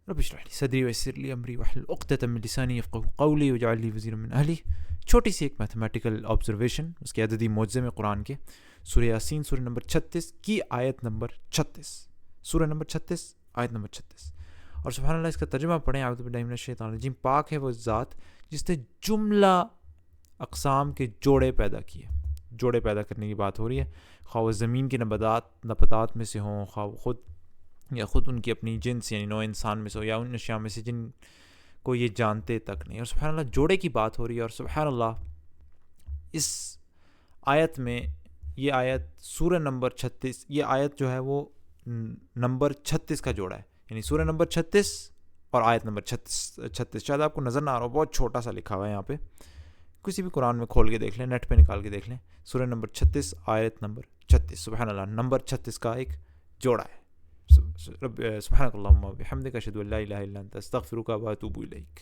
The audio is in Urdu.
رب اشرح لي صدری ویسر لی امری واحلل عقدۃ من لسانی یفقهوا قولی واجعل لی وزیرا من اہلی. چھوٹی سی ایک میتھمیٹیکل آبزرویشن اس کے عددی معجزے میں قرآن کے. سورہ یاسین سورہ نمبر 36 کی آیت نمبر 36. سورہ نمبر 36 آیت نمبر 36. اور سبحان اللہ اس کا ترجمہ پڑھیں. اعوذ باللہ من الشیطان الرجیم. پاک ہے وہ ذات جس نے جملہ اقسام کے جوڑے پیدا کیے. جوڑے پیدا کرنے کی بات ہو رہی ہے، خواہ وہ زمین کے نباتات میں سے ہوں، خواہ خود ان کی اپنی جنس یعنی نوع انسان میں سے ہو، یا ان اشیاء میں سے جن کو یہ جانتے تک نہیں. اور سبحان اللہ جوڑے کی بات ہو رہی ہے. اور سبحان اللہ اس آیت میں، یہ آیت سورہ نمبر 36، یہ آیت جو ہے وہ نمبر 36 کا جوڑا ہے. یعنی سورہ نمبر 36 اور آیت نمبر 36. شاید آپ کو نظر نہ آ رہا ہو، بہت چھوٹا سا لکھا ہوا ہے یہاں پہ. کسی بھی قرآن میں کھول کے دیکھ لیں، نیٹ پہ نکال کے دیکھ لیں. سورہ نمبر 36 آیت نمبر 36. سبحان اللہ نمبر 36 کا ایک جوڑا ہے. سبحانک اللہم و بحمدک اشہد ان لا الہ الا انت استغفرک و اتوب الیک.